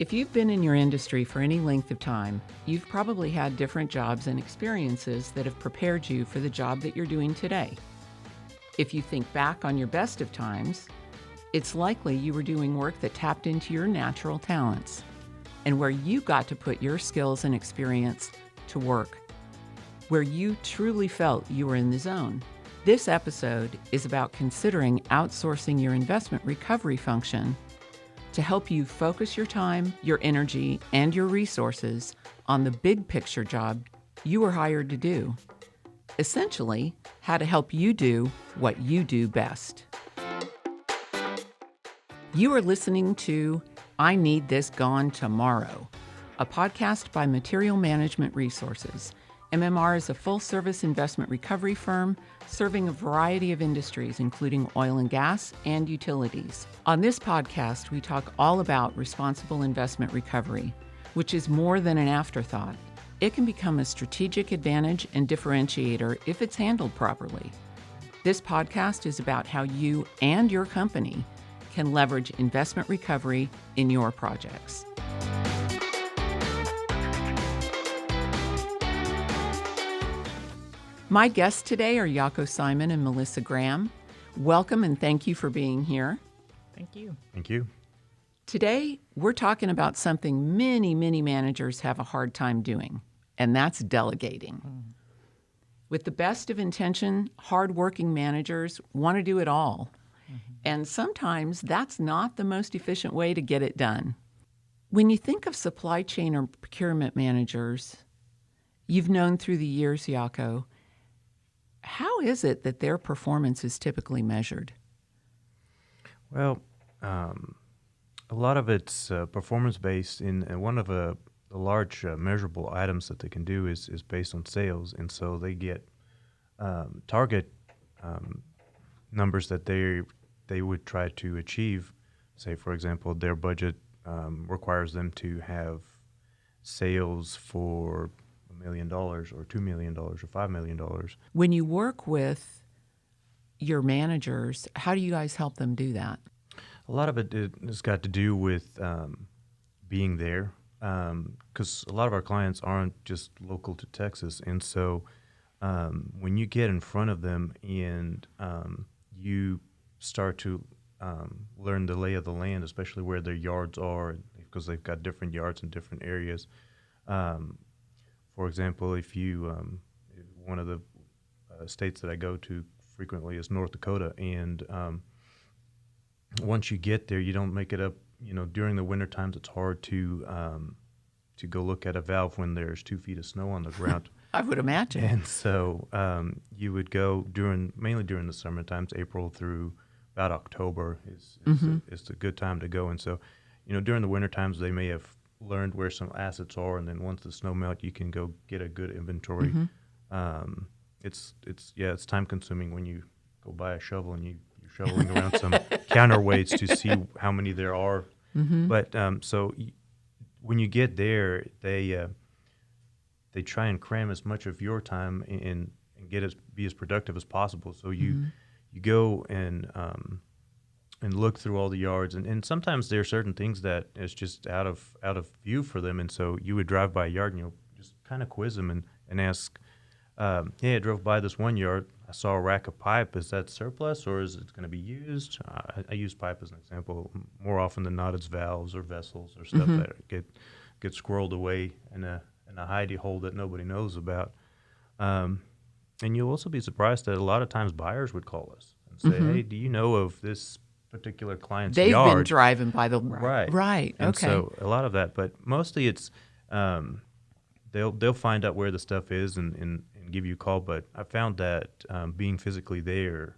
If you've been in your industry for any length of time, you've probably had different jobs and experiences that have prepared you for the job that you're doing today. If you think back on your best of times, it's likely you were doing work that tapped into your natural talents and where you got to put your skills and experience to work, where you truly felt you were in the zone. This episode is about considering outsourcing your investment recovery function to help you focus your time, your energy, and your resources on the big picture job you were hired to do. Essentially, how to help you do what you do best. You are listening to I Need This Gone Tomorrow, a podcast by Material Management Resources. MMR is a full-service investment recovery firm serving a variety of industries, including oil and gas and utilities. On this podcast, we talk all about responsible investment recovery, which is more than an afterthought. It can become a strategic advantage and differentiator if it's handled properly. This podcast is about how you and your company can leverage investment recovery in your projects. My guests today are Jaco, Saaiman, and Melissa Graham. Welcome and thank you for being here. Thank you. Thank you. Today, we're talking about something many managers have a hard time doing, and that's delegating. With the best of intention, hardworking managers want to do it all. And sometimes that's not the most efficient way to get it done. When you think of supply chain or procurement managers you've known through the years, Jaco, how is it that their performance is typically measured? Well, a lot of it's performance-based, and one of the large measurable items that they can do is based on sales, and so they get target numbers that they would try to achieve. Say, for example, their budget requires them to have sales for $1 million or $2 million or $5 million. When you work with your managers, how do you guys help them do that? A lot of it has got to do with being there, because a lot of our clients aren't just local to Texas. And so when you get in front of them and you start to learn the lay of the land, especially where their yards are, because they've got different yards in different areas. For example, if you one of the states that I go to frequently is North Dakota, and once you get there, you don't make it up. You know, during the winter times, it's hard to go look at a valve when there's 2 feet of snow on the ground. I would imagine. And so you would go mainly during the summer times, April through about October is a good time to go. And so, you know, during the winter times, they may have learned where some assets are, and then once the snow melt, you can go get a good inventory. It's time consuming when you go buy a shovel and you're shoveling around some counterweights to see how many there are. But when you get there, they try and cram as much of your time and be as productive as possible. So you go and look through all the yards, and sometimes there are certain things that is just out of view for them, and so you would drive by a yard and you'll just kind of quiz them and ask, hey, I drove by this one yard, I saw a rack of pipe, is that surplus or is it going to be used? I use pipe as an example. More often than not, it's valves or vessels or stuff that get squirreled away in a hidey hole that nobody knows about. And you'll also be surprised that a lot of times buyers would call us and say, hey, do you know of this particular client's They've yard? been driving by the right. And okay. so a lot of that, but mostly it's they'll find out where the stuff is and give you a call. But I found that being physically there,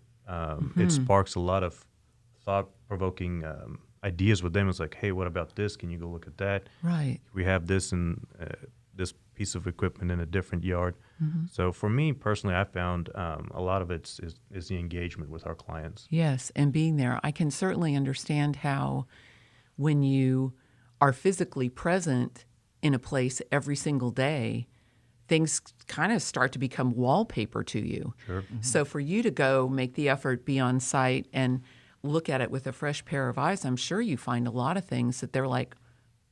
it sparks a lot of thought-provoking ideas with them. It's like, hey, what about this? Can you go look at that? Right. We have this and this piece of equipment in a different yard. So for me personally, I found a lot of it is the engagement with our clients. Yes, and being there. I can certainly understand how when you are physically present in a place every single day, things kind of start to become wallpaper to you. Sure. So for you to go make the effort, be on site, and look at it with a fresh pair of eyes, I'm sure you find a lot of things that they're like,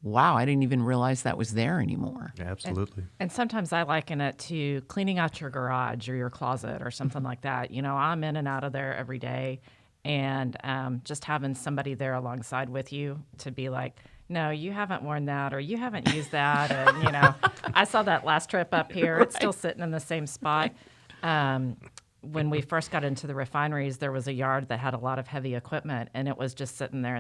Wow, I didn't even realize that was there anymore. Yeah, absolutely. And sometimes I liken it to cleaning out your garage or your closet or something like that. You know, I'm in and out of there every day, and just having somebody there alongside with you to be like, no, you haven't worn that, or you haven't used that. And, you know, I saw that last trip up here. It's still sitting in the same spot. When we first got into the refineries, there was a yard that had a lot of heavy equipment, and it was just sitting there.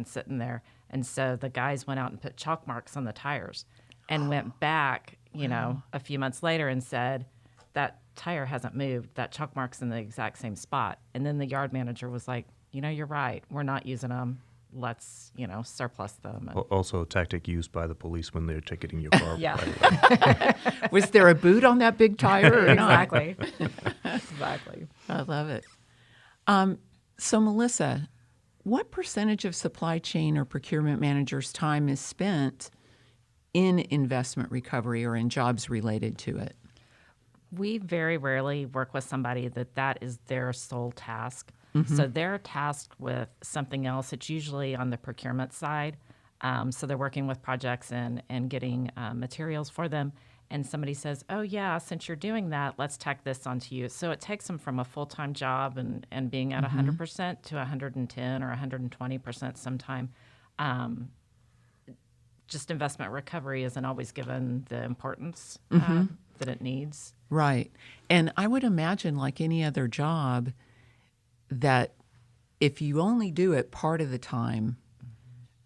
And so the guys went out and put chalk marks on the tires and went back, you know, a few months later and said, that tire hasn't moved. That chalk mark's in the exact same spot. And then the yard manager was like, you know, you're right. We're not using them. Let's, you know, surplus them. And Also a tactic used by the police when they're ticketing your car. Yeah. Was there a boot on that big tire or not? Exactly. Exactly. I love it. So, Melissa, what percentage of supply chain or procurement managers' time is spent in investment recovery or in jobs related to it? We very rarely work with somebody that is their sole task. So they're tasked with something else. It's usually on the procurement side. So they're working with projects and getting materials for them. And somebody says, oh, yeah, since you're doing that, let's tack this onto you. So it takes them from a full-time job and being at 100% to 110 or 120% sometime. Just investment recovery isn't always given the importance that it needs. Right. And I would imagine, like any other job, that if you only do it part of the time,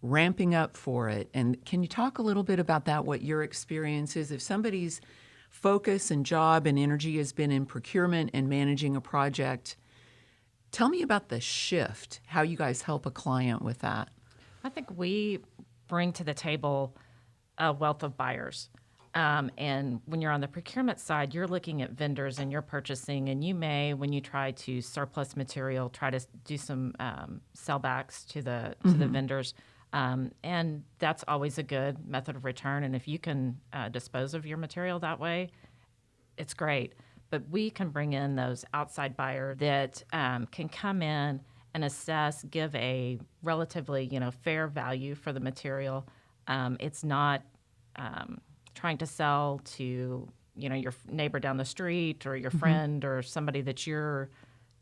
ramping up for it. And can you talk a little bit about that, what your experience is? If somebody's focus and job and energy has been in procurement and managing a project, tell me about the shift, how you guys help a client with that. I think we bring to the table a wealth of buyers. And when you're on the procurement side, you're looking at vendors and you're purchasing, and you may, when you try to surplus material, try to do some sellbacks to the vendors. And that's always a good method of return. And if you can dispose of your material that way, it's great. But we can bring in those outside buyers that can come in and assess, give a relatively, fair value for the material. It's not trying to sell to, your neighbor down the street or your friend or somebody that you're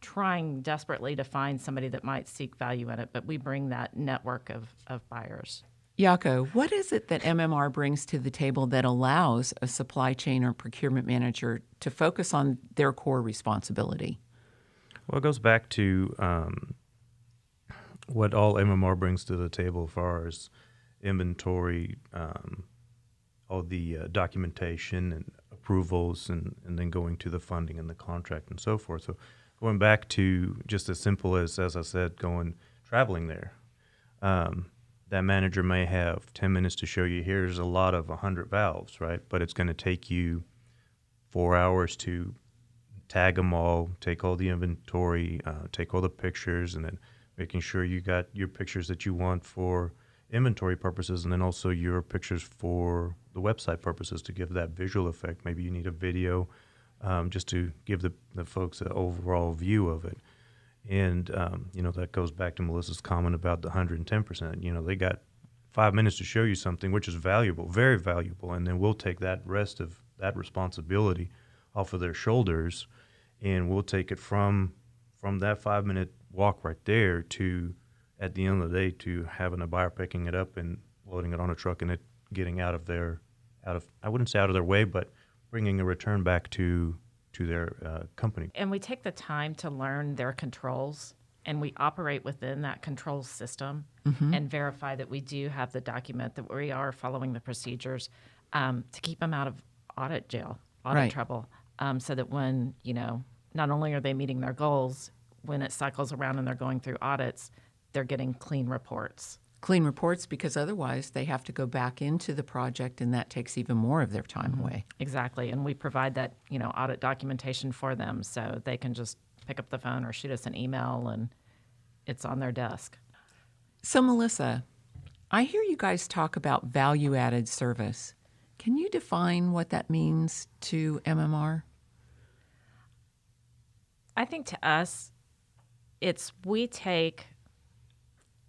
trying desperately to find somebody that might seek value in it. But we bring that network of buyers. Jaco, what is it that MMR brings to the table that allows a supply chain or procurement manager to focus on their core responsibility? Well, it goes back to what all MMR brings to the table as far as inventory, all the documentation and approvals, and then going to the funding and the contract and so forth. So going back to just as simple as I said, traveling there. That manager may have 10 minutes to show you, here's a lot of 100 valves, right? But it's going to take you 4 hours to tag them all, take all the inventory, take all the pictures, and then making sure you got your pictures that you want for inventory purposes, and then also your pictures for the website purposes to give that visual effect. Maybe you need a video just to give the folks an overall view of it. And, that goes back to Melissa's comment about the 110%. They got 5 minutes to show you something, which is valuable, very valuable, and then we'll take that rest of that responsibility off of their shoulders, and we'll take it from that 5-minute walk right there to, at the end of the day, to having a buyer picking it up and loading it on a truck and it getting I wouldn't say out of their way, but bringing a return back to their company. And we take the time to learn their controls, and we operate within that control system and verify that we do have the document, that we are following the procedures to keep them out of audit trouble, so that when, not only are they meeting their goals, when it cycles around and they're going through audits, they're getting clean reports. Clean reports, because otherwise they have to go back into the project, and that takes even more of their time away. Exactly. And we provide that, audit documentation for them, so they can just pick up the phone or shoot us an email and it's on their desk. So, Melissa, I hear you guys talk about value-added service. Can you define what that means to MMR? I think to us, we take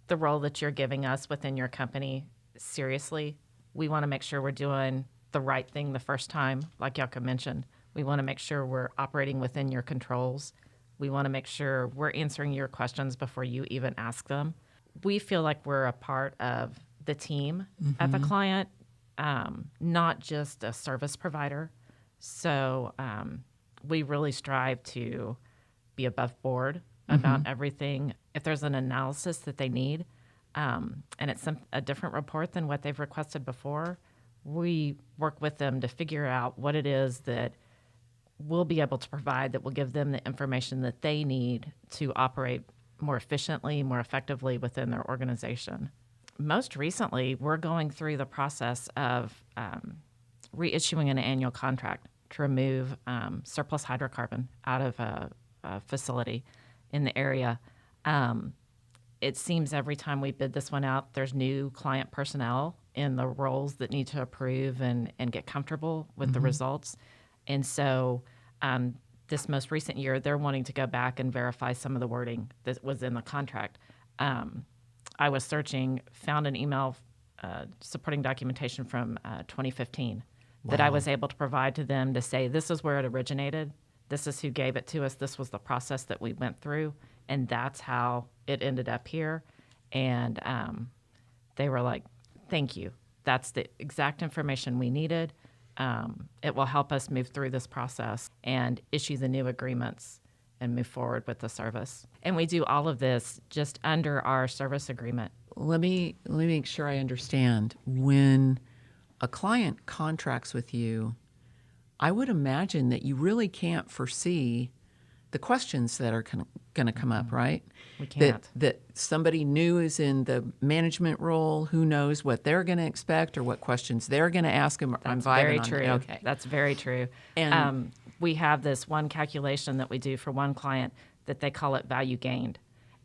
the role that you're giving us within your company seriously. we want to make sure we're doing the right thing the first time, like Jaco mentioned. We want to make sure we're operating within your controls. We want to make sure we're answering your questions before you even ask them. We feel like we're a part of the team at the client, not just a service provider. So we really strive to be above board about everything. If there's an analysis that they need, and it's a different report than what they've requested before, we work with them to figure out what it is that we'll be able to provide that will give them the information that they need to operate more efficiently, more effectively within their organization. Most recently, we're going through the process of reissuing an annual contract to remove surplus hydrocarbon out of a facility in the area. It seems every time we bid this one out, there's new client personnel in the roles that need to approve and get comfortable with the results. And so this most recent year, they're wanting to go back and verify some of the wording that was in the contract. I was searching, found an email supporting documentation from 2015 that I was able to provide to them to say, this is where it originated. This is who gave it to us. This was the process that we went through. And that's how it ended up here. And they were like, thank you. That's the exact information we needed. It will help us move through this process and issue the new agreements and move forward with the service. And we do all of this just under our service agreement. Let me make sure I understand. When a client contracts with you, I would imagine that you really can't foresee the questions that are going to come up, right? We can't. That somebody new is in the management role. Who knows what they're going to expect or what questions they're going to ask them? That's very true. Okay. That's very true. And we have this one calculation that we do for one client that they call it value gained.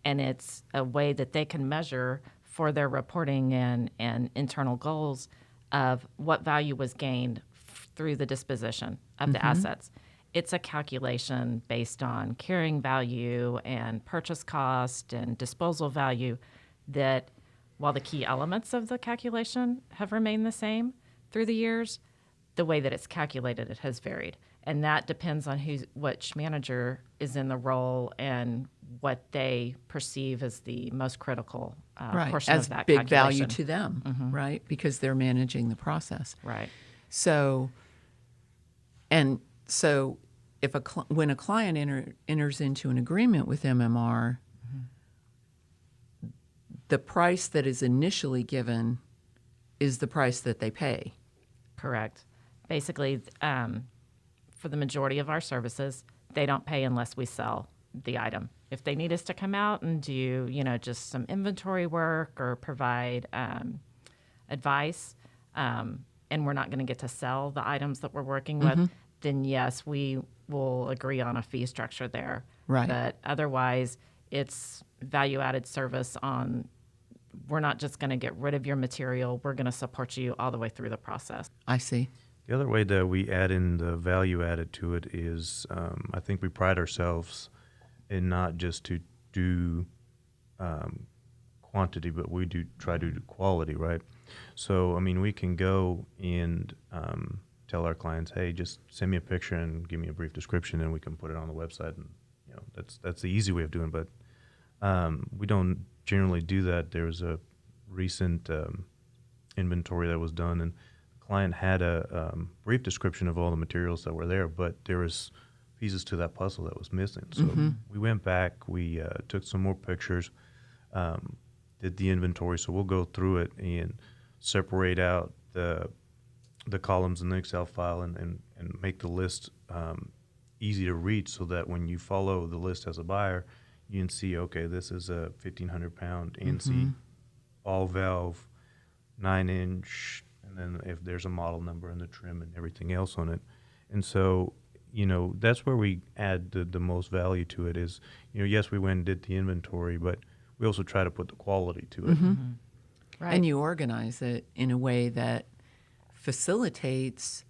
And it's a way that they can measure for their reporting and internal goals of what value was gained through the disposition of the assets. It's a calculation based on carrying value and purchase cost and disposal value that, while the key elements of the calculation have remained the same through the years, the way that it's calculated, it has varied. And that depends on which manager is in the role and what they perceive as the most critical portion as of that big calculation. value to them, right? Because they're managing the process. Right. So if when a client enters into an agreement with MMR, the price that is initially given is the price that they pay. Correct. Basically, for the majority of our services, they don't pay unless we sell the item. If they need us to come out and do, just some inventory work or provide advice, and we're not going to get to sell the items that we're working with, then yes, we will agree on a fee structure there. Right. But otherwise, it's value-added service on, we're not just going to get rid of your material, we're going to support you all the way through the process. I see. The other way that we add in the value added to it is I think we pride ourselves in not just to do quantity, but we do try to do quality, right? So, we can go and tell our clients, hey, just send me a picture and give me a brief description, and we can put it on the website. And that's the easy way of doing it. But we don't generally do that. There was a recent inventory that was done, and the client had a brief description of all the materials that were there, but there was pieces to that puzzle that was missing. So we went back, we took some more pictures, did the inventory. So we'll go through it and separate out the columns in the Excel file and make the list easy to read, so that when you follow the list as a buyer, you can see, okay, this is a 1,500-pound NC all valve, 9-inch, and then if there's a model number and the trim and everything else on it. And so, that's where we add the most value to it is, yes, we went and did the inventory, but we also try to put the quality to it. Right. And you organize it in a way that facilitates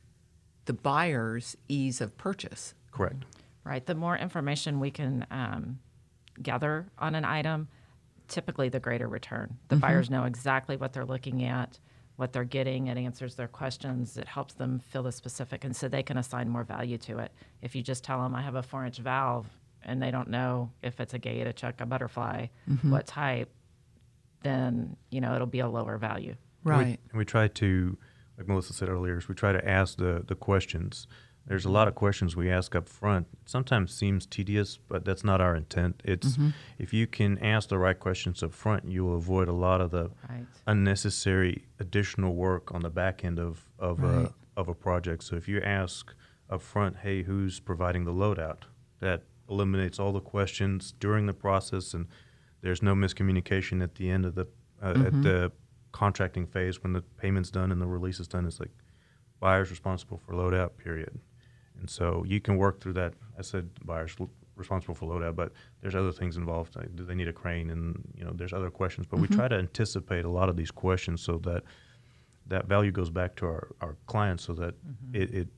the buyer's ease of purchase. Correct. Right. The more information we can gather on an item, typically the greater return. The buyers know exactly what they're looking at. what they're getting. It answers their questions. It helps them feel the specific, and so they can assign more value to it. If you just tell them, I have a 4-inch valve, and they don't know if it's a gate, a chuck, a butterfly, what type, then, it'll be a lower value. Right. And we try to, like Melissa said earlier, is we try to ask the questions. There's a lot of questions we ask up front. It sometimes seems tedious, but that's not our intent. It's if you can ask the right questions up front, you will avoid a lot of the unnecessary additional work on the back end of a project. So if you ask up front, hey, who's providing the loadout? That eliminates all the questions during the process, and there's no miscommunication at the end of the at the contracting phase when the payment's done and the release is done. It's like buyer's responsible for loadout, period. And so you can work through that. I said buyer's responsible for loadout, but there's other things involved. Like, do they need a crane? And there's other questions. But we try to anticipate a lot of these questions so that value goes back to our clients, so that it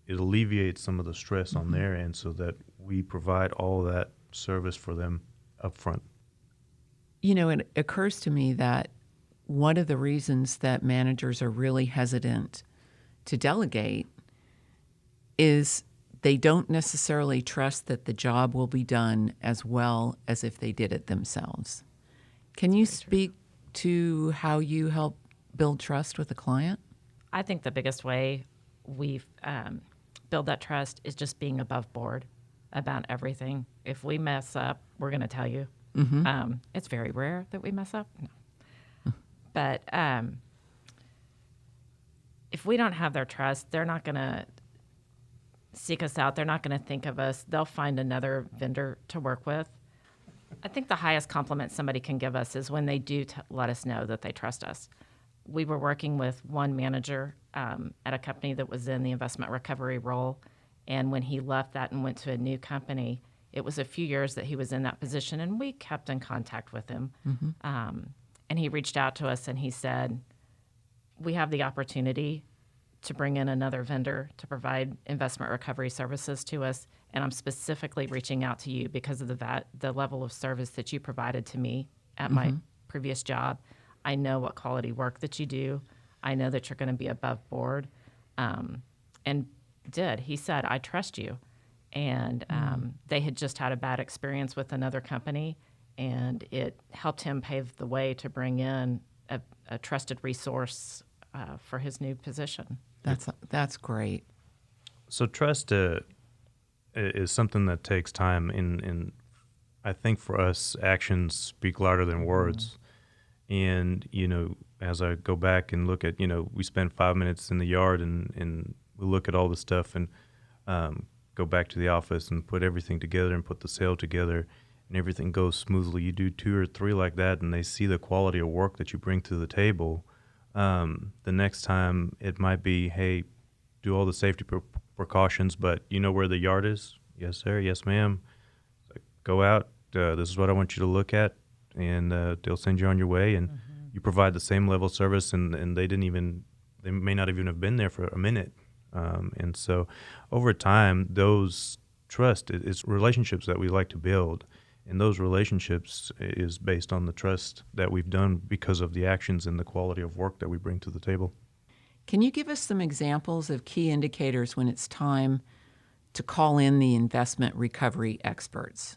alleviates some of the stress on their end, so that we provide all that service for them up front. It occurs to me that one of the reasons that managers are really hesitant to delegate is they don't necessarily trust that the job will be done as well as if they did it themselves. Can you speak to how you help build trust with a client? I think the biggest way we've build that trust is just being above board about everything. If we mess up, we're going to tell you. It's very rare that we mess up. No. But if we don't have their trust, they're not going to seek us out. They're not going to think of us. They'll find another vendor to work with. I think the highest compliment somebody can give us is when they do let us know that they trust us. We were working with one manager at a company that was in the investment recovery role, and when he left that and went to a new company, it was a few years that he was in that position, and we kept in contact with him. And he reached out to us and he said, we have the opportunity to bring in another vendor to provide investment recovery services to us, and I'm specifically reaching out to you because of the level of service that you provided to me at my previous job. I know what quality work that you do. I know that you're going to be above board. And he said, I trust you. And they had just had a bad experience with another company, and it helped him pave the way to bring in a trusted resource for his new position. That's great. So trust is something that takes time, and I think for us, actions speak louder than words. And, as I go back and look at, we spend 5 minutes in the yard and we look at all the stuff and go back to the office and put everything together and put the sale together, and everything goes smoothly. You do 2 or 3 like that, and they see the quality of work that you bring to the table. The next time it might be, hey, do all the safety precautions, but you know where the yard is? Yes, sir. Yes, ma'am. Go out. This is what I want you to look at, and they'll send you on your way, and you provide the same level of service, and they may not even have been there for a minute. And so over time, those trust is relationships that we like to build. And those relationships is based on the trust that we've done because of the actions and the quality of work that we bring to the table. Can you give us some examples of key indicators when it's time to call in the investment recovery experts?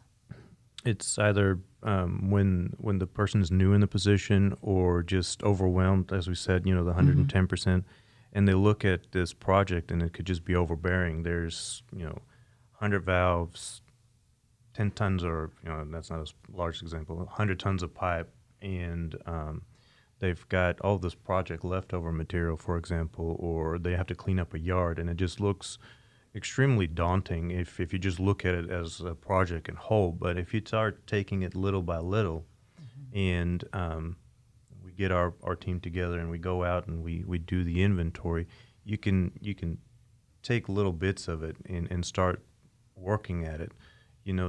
It's either when the person's new in the position or just overwhelmed, as we said, the 110%, and they look at this project and it could just be overbearing. There's, 100 valves, 10 tons, or, that's not a large example, 100 tons of pipe, and they've got all this project leftover material, for example, or they have to clean up a yard, and it just looks extremely daunting if you just look at it as a project in whole. But if you start taking it little by little, and we get our team together and we go out and we do the inventory, you can take little bits of it and start working at it,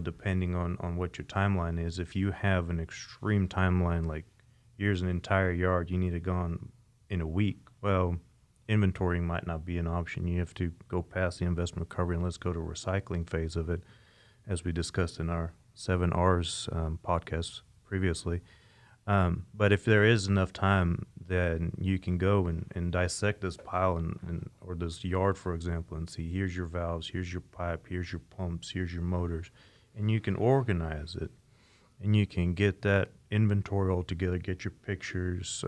depending on what your timeline is. If you have an extreme timeline, like here's an entire yard, you need it gone in a week, well, inventorying might not be an option. You have to go past the investment recovery and let's go to recycling phase of it, as we discussed in our 7 R's podcast previously. But if there is enough time, then you can go and dissect this pile or this yard, for example, and see, here's your valves, here's your pipe, here's your pumps, here's your motors, and you can organize it, and you can get that inventory all together, get your pictures,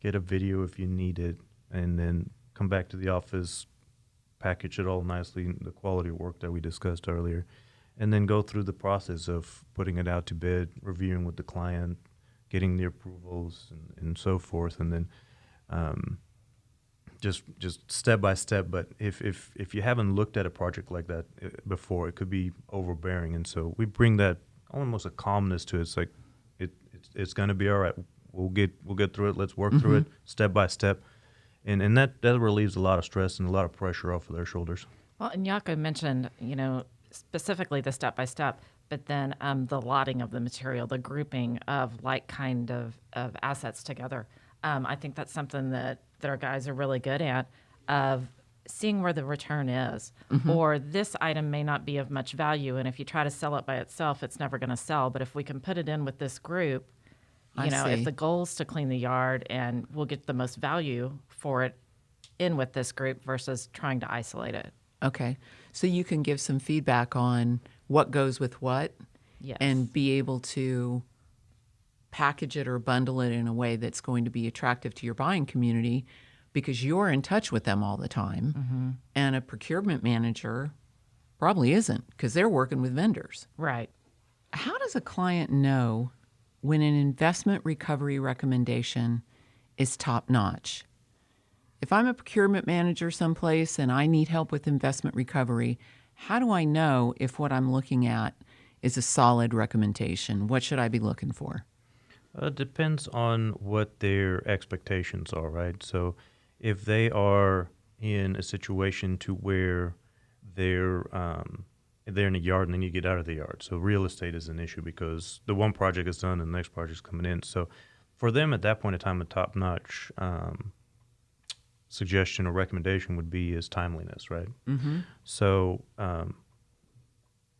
get a video if you need it, and then come back to the office, package it all nicely, the quality of work that we discussed earlier, and then go through the process of putting it out to bid, reviewing with the client, getting the approvals and so forth, and then just step by step. But if you haven't looked at a project like that before, it could be overbearing, and so we bring that almost a calmness to it. It's like it's going to be all right. We'll get through it. Let's work through it step by step, and that relieves a lot of stress and a lot of pressure off of their shoulders. Well, and Jaco mentioned, specifically the step by step, but then the lotting of the material, the grouping of like kind of assets together. I think that's something that our guys are really good at, of seeing where the return is. Or this item may not be of much value, and if you try to sell it by itself, it's never going to sell. But if we can put it in with this group, if the goal is to clean the yard, and we'll get the most value for it in with this group versus trying to isolate it. Okay. So you can give some feedback on what goes with what, Yes. and be able to package it or bundle it in a way that's going to be attractive to your buying community, because you're in touch with them all the time. And a procurement manager probably isn't, because they're working with vendors. Right. How does a client know when an investment recovery recommendation is top notch? If I'm a procurement manager someplace and I need help with investment recovery, how do I know if what I'm looking at is a solid recommendation? What should I be looking for? It depends on what their expectations are, right? So if they are in a situation to where they're in a yard and then you get out of the yard. So real estate is an issue because the one project is done and the next project is coming in. So for them at that point in time, a top-notch suggestion or recommendation would be is timeliness, right? So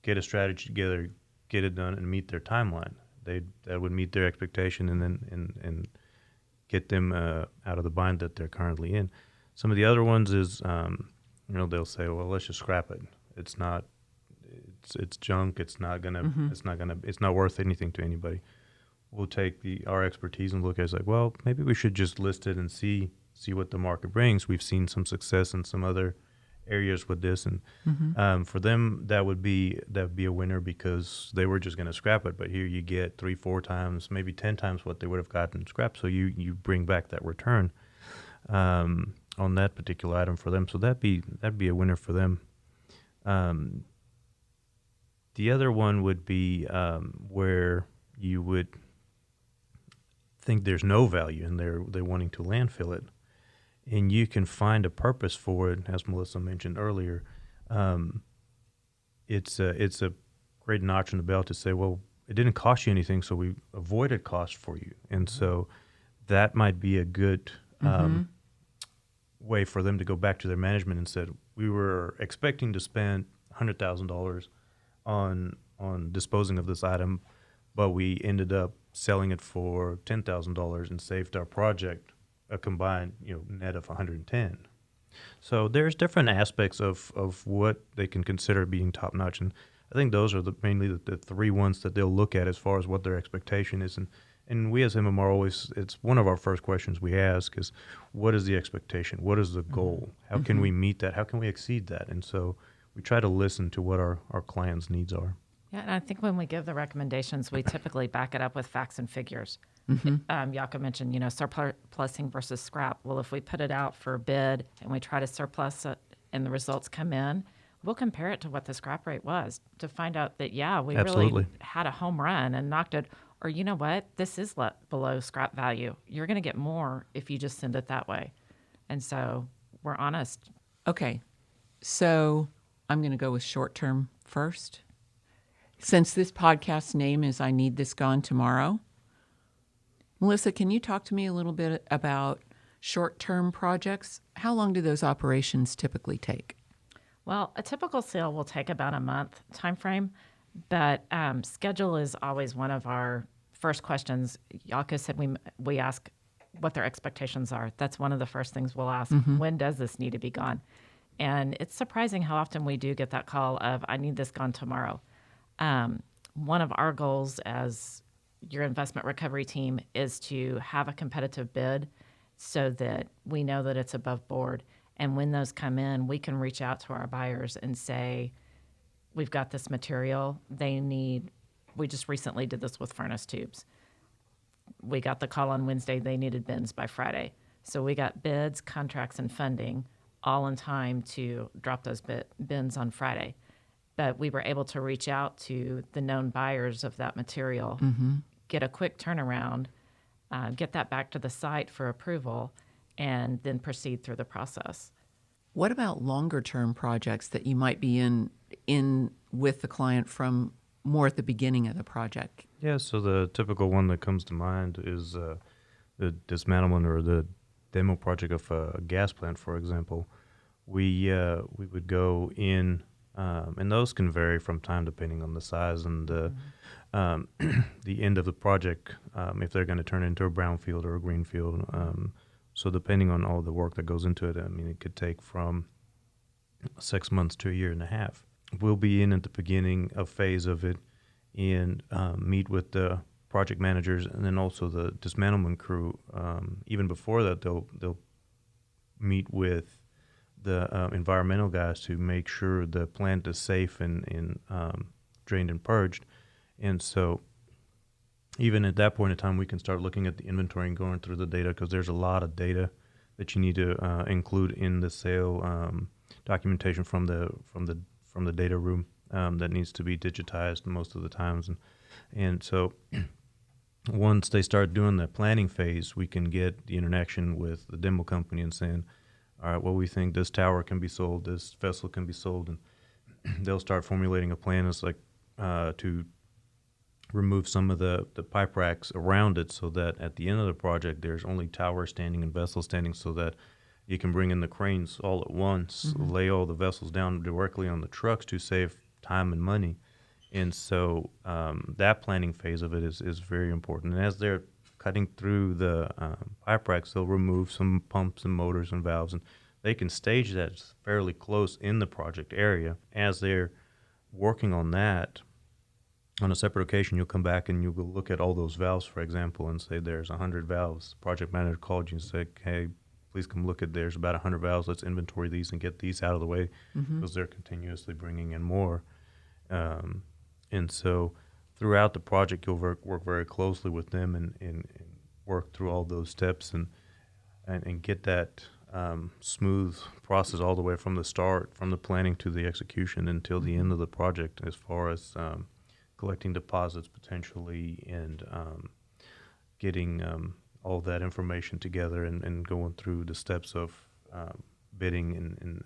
get a strategy together, get it done, and meet their timeline. That would meet their expectation, and then and get them out of the bind that they're currently in. Some of the other ones is they'll say, well, let's just scrap it. It's junk. It's not worth anything to anybody. We'll take our expertise and look at it like, well, maybe we should just list it and see what the market brings. We've seen some success in some other areas with this, and for them that would be a winner because they were just going to scrap it. But here you get 3-4 times, maybe 10 times what they would have gotten scrapped. So you bring back that return on that particular item for them. So that'd be a winner for them. The other one would be where you would think there's no value and they're wanting to landfill it, and you can find a purpose for it, as Melissa mentioned earlier. It's a great notch in the belt to say, well, it didn't cost you anything, so we avoided cost for you, and so that might be a good way for them to go back to their management and said, we were expecting to spend $100,000 on disposing of this item, but we ended up selling it for $10,000 and saved our project a combined net of $110,000. So there's different aspects of what they can consider being top notch, and I think those are mainly the three ones that they'll look at as far as what their expectation is. And we as MMR always, it's one of our first questions we ask is, what is the expectation? What is the goal? How can we meet that? How can we exceed that? And so we try to listen to what our clients' needs are. Yeah, and I think when we give the recommendations, we typically back it up with facts and figures. Jaco mentioned, surplusing versus scrap. Well, if we put it out for a bid and we try to surplus it and the results come in, we'll compare it to what the scrap rate was to find out that, we really had a home run and knocked it. Or you know what? This is below scrap value. You're going to get more if you just send it that way. And so we're honest. Okay. So I'm going to go with short term first. Since this podcast's name is I Need This Gone Tomorrow, Melissa, can you talk to me a little bit about short-term projects? How long do those operations typically take? Well, a typical sale will take about a month time frame, but schedule is always one of our first questions, Jaco said we ask what their expectations are. That's one of the first things we'll ask. When does this need to be gone? And it's surprising how often we do get that call of, I need this gone tomorrow. One of our goals as your investment recovery team is to have a competitive bid so that we know that it's above board. And when those come in, we can reach out to our buyers and say, we've got this material. We just recently did this with furnace tubes. We got the call on Wednesday. They needed bins by Friday. So we got bids, contracts, and funding all in time to drop those bins on Friday. But we were able to reach out to the known buyers of that material, get a quick turnaround, get that back to the site for approval, and then proceed through the process. What about longer-term projects that you might be in with the client from more at the beginning of the project? Yeah, so the typical one that comes to mind is the dismantlement or the demo project of a gas plant, for example. We would go in, and those can vary from time depending on the size and the end of the project, if they're going to turn it into a brownfield or a greenfield. So depending on all the work that goes into it, I mean, it could take from 6 months to a year and a half. We'll be in at the beginning of phase of it and meet with the project managers and then also the dismantlement crew. Even before that, they'll meet with the environmental guys to make sure the plant is safe and drained and purged. And so even at that point in time, we can start looking at the inventory and going through the data because there's a lot of data that you need to include in the sale documentation from the data room that needs to be digitized most of the times. And so once they start doing the planning phase, we can get the interaction with the demo company and saying, all right, well, we think this tower can be sold, this vessel can be sold, and they'll start formulating a plan as like to remove some of the pipe racks around it so that at the end of the project there's only tower standing and vessel standing so that you can bring in the cranes all at once, lay all the vessels down directly on the trucks to save time and money. And so that planning phase of it is very important. And as they're cutting through the pipe racks, they'll remove some pumps and motors and valves, and they can stage that fairly close in the project area. As they're working on that, on a separate occasion, you'll come back and you'll go look at all those valves, for example, and say there's 100 valves. Project manager called you and said, hey, please come look at there's about 100 valves. Let's inventory these and get these out of the way because they're continuously bringing in more. And so throughout the project, you'll work very closely with them and work through all those steps and get that smooth process all the way from the start, from the planning to the execution until the end of the project as far as collecting deposits potentially and getting all that information together and going through the steps of bidding and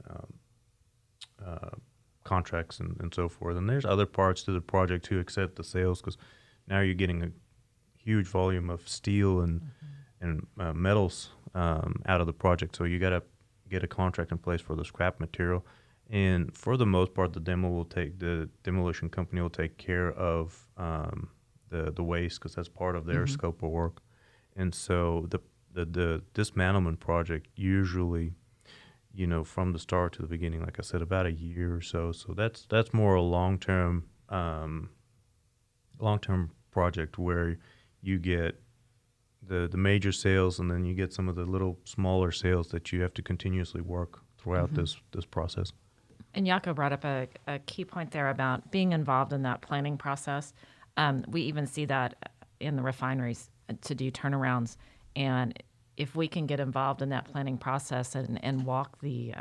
contracts and so forth. And there's other parts to the project too, except the sales, because now you're getting a huge volume of steel and metals out of the project. So you got to get a contract in place for the scrap material. And for the most part, the demolition company will take care of the waste because that's part of their scope of work. And so the dismantlement project usually, from the start to the beginning, like I said, about a year or so. So that's more a long-term project where you get the major sales and then you get some of the little smaller sales that you have to continuously work throughout this process. And Jaco brought up a key point there about being involved in that planning process. We even see that in the refineries to do turnarounds. And if we can get involved in that planning process and walk the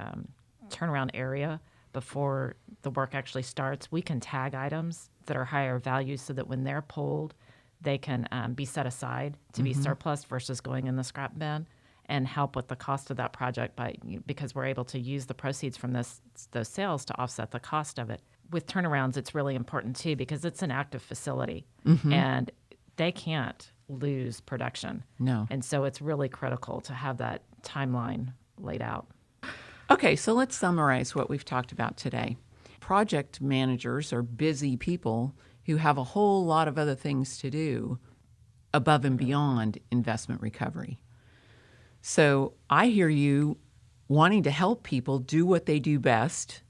turnaround area before the work actually starts, we can tag items that are higher value so that when they're pulled, they can be set aside to be surplus versus going in the scrap bin and help with the cost of that project because we're able to use the proceeds from those sales to offset the cost of it. With turnarounds, it's really important too because it's an active facility and they can't lose production. No. And so it's really critical to have that timeline laid out. Okay, so let's summarize what we've talked about today. Project managers are busy people who have a whole lot of other things to do. above and beyond investment recovery. So I hear you wanting to help people do what they do best,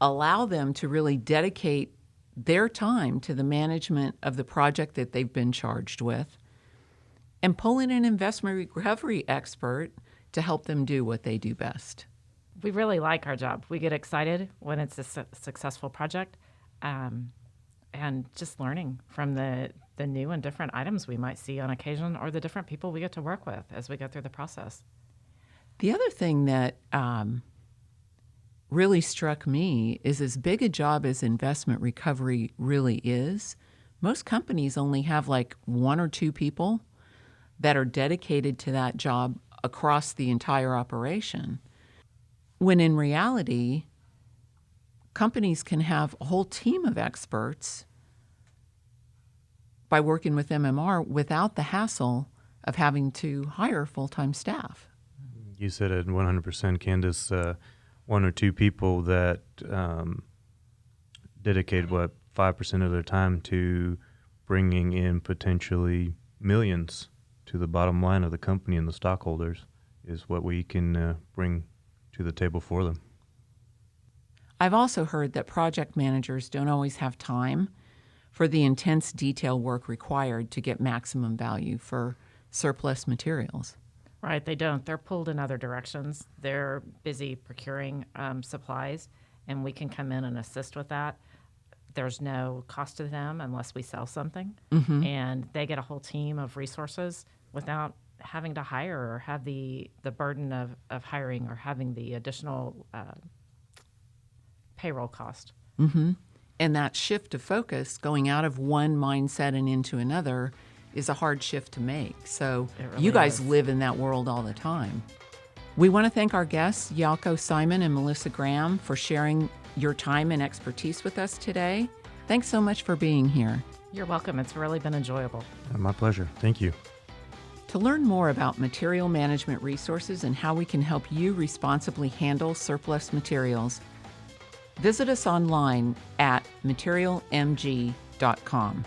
allow them to really dedicate their time to the management of the project that they've been charged with, and pull in an investment recovery expert to help them do what they do best. We really like our job. We get excited when it's a successful project, and just learning from the new and different items we might see on occasion, or the different people we get to work with as we go through the process. The other thing that really struck me is, as big a job as investment recovery really is, most companies only have like 1 or 2 people that are dedicated to that job across the entire operation. When in reality, companies can have a whole team of experts by working with MMR without the hassle of having to hire full-time staff. You said it 100%, Kandice. 1 or 2 people that dedicate, 5% of their time to bringing in potentially millions to the bottom line of the company and the stockholders is what we can bring to the table for them. I've also heard that project managers don't always have time for the intense detail work required to get maximum value for surplus materials. Right, they don't. They're pulled in other directions. They're busy procuring supplies, and we can come in and assist with that. There's no cost to them unless we sell something, and they get a whole team of resources without having to hire or have the burden of hiring or having the additional payroll cost. And that shift of focus, going out of one mindset and into another, is a hard shift to make. So really you guys is. live in that world all the time. We want to thank our guests, Jaco, Saaiman, and Melissa Graham, for sharing your time and expertise with us today. Thanks so much for being here. You're welcome. It's really been enjoyable. My pleasure. Thank you. To learn more about material management resources and how we can help you responsibly handle surplus materials, visit us online at materialmg.com.